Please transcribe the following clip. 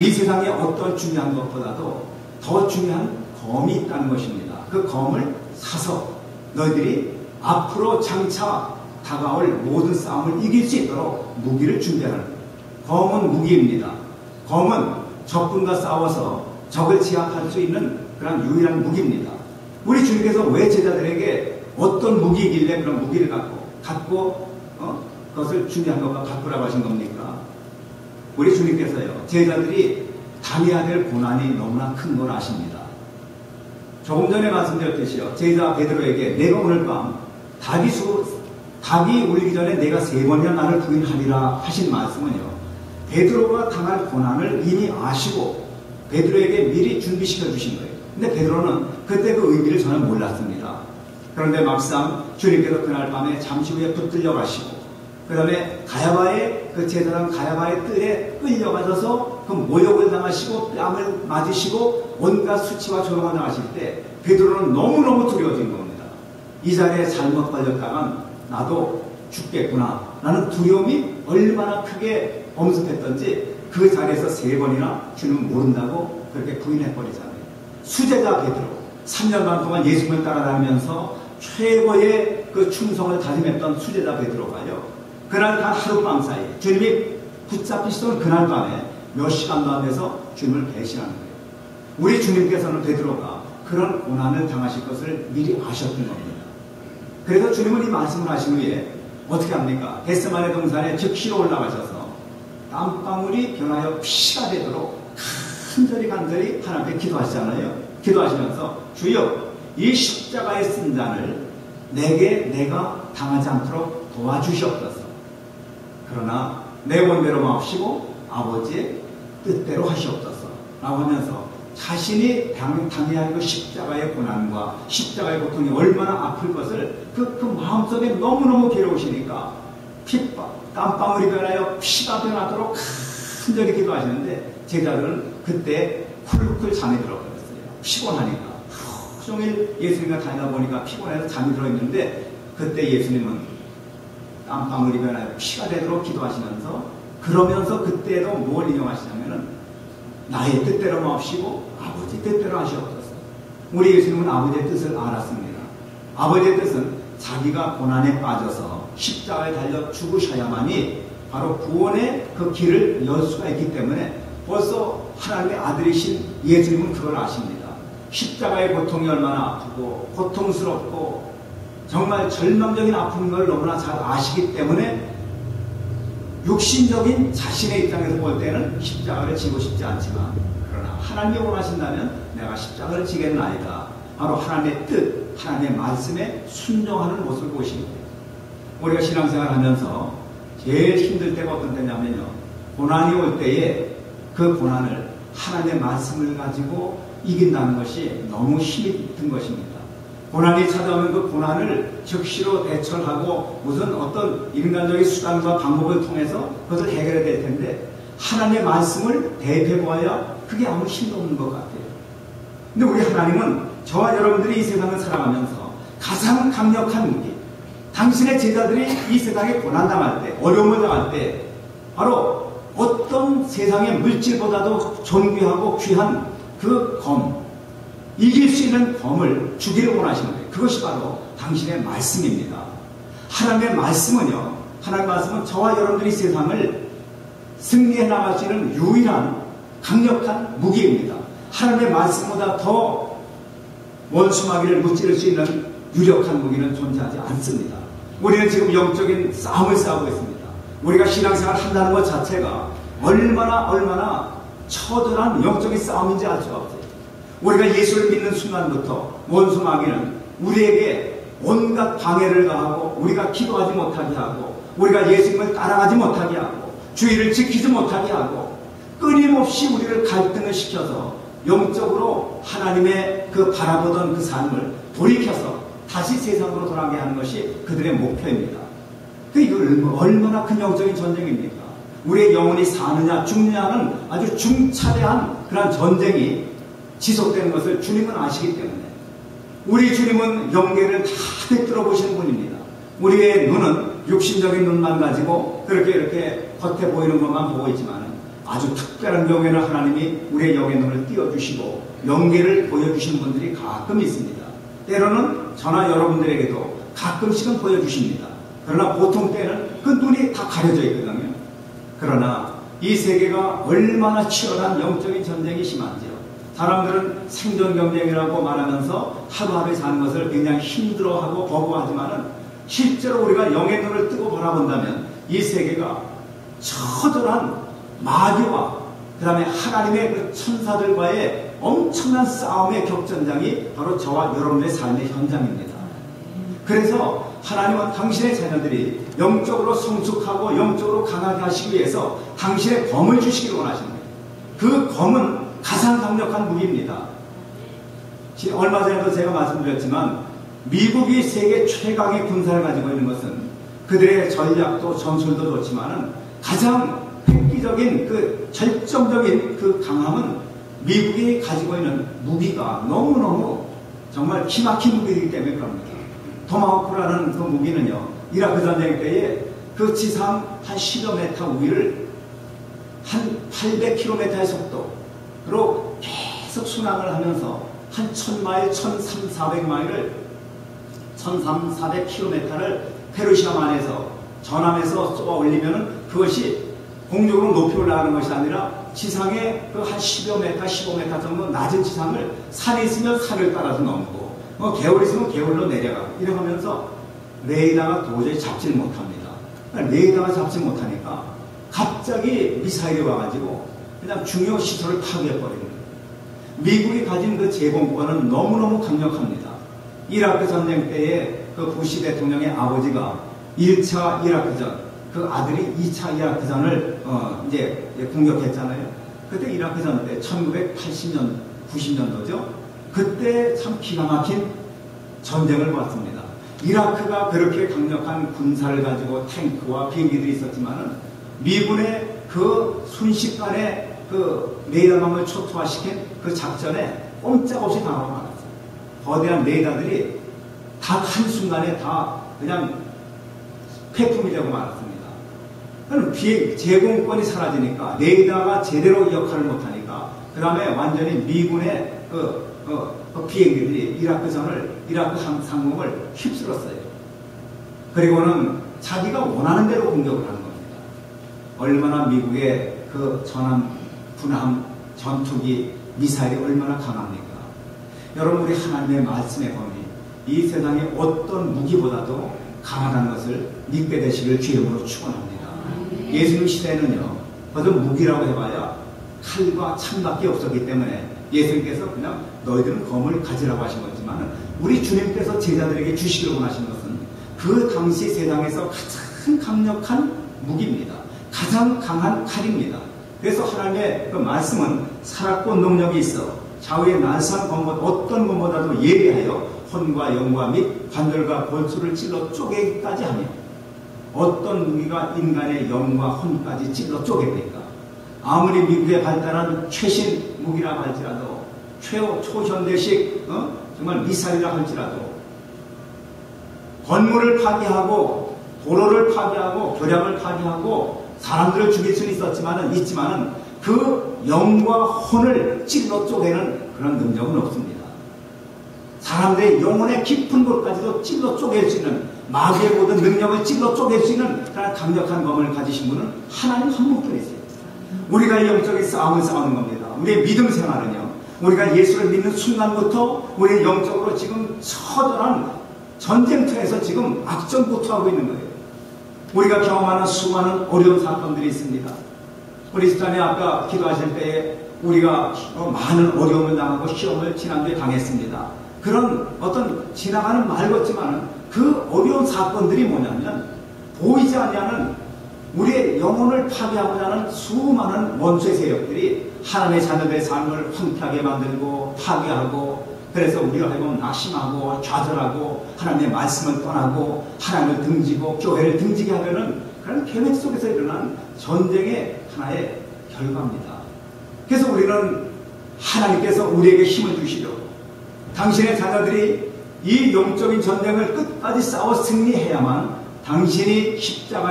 이 세상에 어떤 중요한 것보다도 더 중요한 검이 있다는 것입니다. 그 검을 사서 너희들이 앞으로 장차 다가올 모든 싸움을 이길 수 있도록 무기를 준비하는 거예요. 검은 무기입니다. 검은 적군과 싸워서 적을 제압할 수 있는 그런 유일한 무기입니다. 우리 주님께서 왜 제자들에게 어떤 무기이길래 그런 무기를 갖고 그것을 준비한 것과 바꾸라고 하신 겁니까? 우리 주님께서요, 제자들이 당해야 될 고난이 너무나 큰 걸 아십니다. 조금 전에 말씀드렸듯이요, 제자 베드로에게 내가 오늘 밤 닭이 울기 전에 내가 3번이나 나를 부인하리라 하신 말씀은요, 베드로가 당할 고난을 이미 아시고 베드로에게 미리 준비시켜 주신 거예요. 근데 베드로는 그때 그 의미를 전혀 몰랐습니다. 그런데 막상 주님께서 그날 밤에 잠시 후에 붙들려 가시고 그 다음에 가야바의 그 제사장 가야바의 뜰에 끌려가셔서 그 모욕을 당하시고 뺨을 맞으시고 온갖 수치와 조롱을 당하실 때 베드로는 너무너무 두려워진 겁니다. 이 자리에 잘못 걸렸다간 나도 죽겠구나 라는 두려움이 얼마나 크게 엄습했던지 그 자리에서 3번이나 주님은 모른다고 그렇게 부인해버리잖아요. 수제자 베드로 3년 반 동안 예수님을 따라다니면서 최고의 그 충성을 다짐했던 수제자 베드로가요, 그날 단 하룻밤 사이 주님이 붙잡히시던 그날 밤에 몇 시간도 안 돼서 주님을 배신하는 거예요. 우리 주님께서는 베드로가 그런 고난을 당하실 것을 미리 아셨던 겁니다. 그래서 주님은 이 말씀을 하신 후에 어떻게 합니까? 겟세마네 동산에 즉시로 올라가셔서 땀방울이 변하여 피가 되도록 간절히 하나님께 기도하시잖아요. 기도하시면서 주여 이 십자가에 쓴 잔을 내가 당하지 않도록 도와주시옵소서. 그러나 내 원대로 마옵시고 아버지의 뜻대로 하시옵소서 라고 하면서 자신이 당해야 할 그 십자가의 고난과 십자가의 고통이 얼마나 아플 것을 그 마음속에 너무너무 괴로우시니까 땀방울이 변하여 피가 변하도록 간절히 기도하시는데 제자들은 그때 쿨쿨 잠이 들어버렸어요. 피곤하니까 하루 종일 예수님과 다니다 보니까 피곤해서 잠이 들어있는데 그때 예수님은 땀방울이 변하여 피가 되도록 기도하시면서 그러면서 그때도 뭘 인용하시냐면은 나의 뜻대로 마옵시고 아버지 뜻대로 하시옵소서. 우리 예수님은 아버지의 뜻을 알았습니다. 아버지의 뜻은 자기가 고난에 빠져서 십자가에 달려 죽으셔야만이 바로 구원의 그 길을 열 수가 있기 때문에 벌써 하나님의 아들이신 예수님은 그걸 아십니다. 십자가의 고통이 얼마나 아프고 고통스럽고 정말 절망적인 아픔을 너무나 잘 아시기 때문에 육신적인 자신의 입장에서 볼 때는 십자가를 지고 싶지 않지만 그러나 하나님이 원하신다면 내가 십자가를 지겠나이다. 바로 하나님의 뜻, 하나님의 말씀에 순종하는 모습을 보시는 거예요. 우리가 신앙생활 하면서 제일 힘들 때가 어떤 때냐면요, 고난이 올 때에 그 고난을 하나님의 말씀을 가지고 이긴다는 것이 너무 힘이 든 것입니다. 고난이 찾아오면 그 고난을 즉시로 대처하고 무슨 어떤 인간적인 수단과 방법을 통해서 그것을 해결해야 될 텐데 하나님의 말씀을 대표하여 그게 아무 힘도 없는 것 같아요. 근데 우리 하나님은 저와 여러분들이 이 세상을 살아가면서 가장 강력한 무기, 당신의 제자들이 이 세상에 고난당할 때, 어려움을 당할 때 바로 어떤 세상의 물질보다도 존귀하고 귀한 그 검, 이길 수 있는 검을 주기를 원하시는 거예요. 그것이 바로 당신의 말씀입니다. 하나님의 말씀은요, 하나님의 말씀은 저와 여러분들이 세상을 승리해 나갈 수 있는 유일한 강력한 무기입니다. 하나님의 말씀보다 더 원수마귀를 무찌를 수 있는 유력한 무기는 존재하지 않습니다. 우리는 지금 영적인 싸움을 싸우고 있습니다. 우리가 신앙생활 한다는 것 자체가 얼마나 처절한 영적인 싸움인지 알 수가 없어요. 우리가 예수를 믿는 순간부터 원수 마귀는 우리에게 온갖 방해를 가하고 우리가 기도하지 못하게 하고 우리가 예수님을 따라가지 못하게 하고 주의를 지키지 못하게 하고 끊임없이 우리를 갈등을 시켜서 영적으로 하나님의 그 바라보던 그 삶을 돌이켜서 다시 세상으로 돌아가게 하는 것이 그들의 목표입니다. 이걸 얼마나 큰 영적인 전쟁입니까? 우리의 영혼이 사느냐 죽느냐는 아주 중차대한 그런 전쟁이 지속되는 것을 주님은 아시기 때문에 우리 주님은 영계를 다 꿰뚫어 보시는 분입니다. 우리의 눈은 육신적인 눈만 가지고 그렇게 이렇게 겉에 보이는 것만 보고 있지만 아주 특별한 경우에는 하나님이 우리의 영의 눈을 띄워주시고 영계를 보여주시는 분들이 가끔 있습니다. 때로는 저나 여러분들에게도 가끔씩은 보여주십니다. 그러나 보통 때는 그 눈이 다 가려져 있거든요. 그러나 이 세계가 얼마나 치열한 영적인 전쟁이 심한지요. 사람들은 생존 경쟁이라고 말하면서 하루하루 사는 것을 굉장히 힘들어하고 거부하지만은 실제로 우리가 영의 눈을 뜨고 바라본다면 이 세계가 처절한 마귀와 그 다음에 하나님의 그 천사들과의 엄청난 싸움의 격전장이 바로 저와 여러분의 삶의 현장입니다. 그래서 하나님은 당신의 자녀들이 영적으로 성숙하고 영적으로 강하게 하시기 위해서 당신의 검을 주시기를 원하십니다. 그 검은 가장 강력한 무기입니다. 얼마 전에도 제가 말씀드렸지만 미국이 세계 최강의 군사를 가지고 있는 것은 그들의 전략도 전술도 좋지만은 가장 획기적인 그 절정적인 그 강함은 미국이 가지고 있는 무기가 너무너무 정말 기막힌 무기이기 때문에 그럽니다. 토마호크라는 그 무기는요, 이라크 전쟁 때에 그 지상 한 10여 미터 위를 한 800km의 속도로 계속 순항을 하면서 한 1000마일, 1300, 1400km를 페르시아만에서 전함에서 쏘아 올리면은 그것이 공중으로 높이 올라가는 것이 아니라 지상에 그 한 10여 미터, 15m 정도 낮은 지상을 산이 있으면 산을 따라서 넘고 개울이 있으면 개울로 내려가고 이렇게 하면서 레이더가 도저히 잡지를 못합니다. 레이더가 잡지 못하니까 갑자기 미사일이 와가지고 그냥 중요 시설을 파괴해버리는 거예요. 미국이 가진 그 제공권은 너무너무 강력합니다. 이라크 전쟁 때에 그 부시 대통령의 아버지가 1차 이라크전, 그 아들이 2차 이라크전을 이제 공격했잖아요. 그때 이라크전 때 1980년, 90년도죠. 그때 참 기가 막힌 전쟁을 벌였습니다. 이라크가 그렇게 강력한 군사를 가지고 탱크와 비행기들이 있었지만은 미군의 그 순식간에 그 레이더망을 초토화시킨 그 작전에 꼼짝없이 당하고 말았어요. 거대한 레이더들이 다 한순간에 다 그냥 폐품이 되고 말았습니다. 제공권이 사라지니까 레이더가 제대로 역할을 못하니까 그 다음에 완전히 미군의 그 비행기들이 이라크 상공을 휩쓸었어요. 그리고는 자기가 원하는 대로 공격을 하는 겁니다. 얼마나 미국의 그 전함, 군함, 전투기, 미사일이 얼마나 강합니까? 여러분, 우리 하나님의 말씀의 범위, 이 세상의 어떤 무기보다도 강하다는 것을 믿게 되시길 주님으로 축원합니다. 예수님 시대에는요, 어떤 무기라고 해봐야 칼과 창밖에 없었기 때문에 예수님께서 그냥 너희들은 검을 가지라고 하신 거지만 우리 주님께서 제자들에게 주시기를 원하신 것은 그 당시 세상에서 가장 강력한 무기입니다. 가장 강한 칼입니다. 그래서 하나님의 그 말씀은 살았고 능력이 있어 좌우의 날선 검보다 어떤 검보다도 예리하여 혼과 영과 및 관절과 골수를 찔러 쪼개기까지 하며 어떤 무기가 인간의 영과 혼까지 찔러 쪼갭니까? 아무리 미국에 발달한 최신 무기라 할지라도 초현대식 정말 미사일이라 할지라도 건물을 파괴하고 도로를 파괴하고 교량을 파괴하고 사람들을 죽일 수는 있지만은 그 영과 혼을 찔러 쪼개는 그런 능력은 없습니다. 사람들의 영혼의 깊은 곳까지도 찔러 쪼갤 수 있는 마귀의 모든 능력을 찔러 쪼갤 수 있는 그런 강력한 검을 가지신 분은 하나님 한 분뿐이세요. 우리가 영적인 싸움을 싸우는 겁니다. 우리의 믿음 생활은요, 우리가 예수를 믿는 순간부터 우리 영적으로 지금 처절한 전쟁터에서 지금 악전고투하고 있는 거예요. 우리가 경험하는 수많은 어려운 사건들이 있습니다. 우리 집사님 아까 기도하실 때에 우리가 많은 어려움을 당하고 시험을 지난주에 당했습니다. 그런 어떤 지나가는 말 같지만은 그 어려운 사건들이 뭐냐면 보이지 않는 우리의 영혼을 파괴하고자 하는 수많은 원수의 세력들이 하나님의 자녀들의 삶을 황폐하게 만들고 파괴하고, 그래서 우리가 해보면 낙심하고 좌절하고 하나님의 말씀을 떠나고 하나님을 등지고 교회를 등지게 하려는 그런 계획 속에서 일어난 전쟁의 하나의 결과입니다. 그래서 우리는 하나님께서 우리에게 힘을 주시려 당신의 자녀들이 이 영적인 전쟁을 끝까지 싸워 승리해야만 당신이 십자가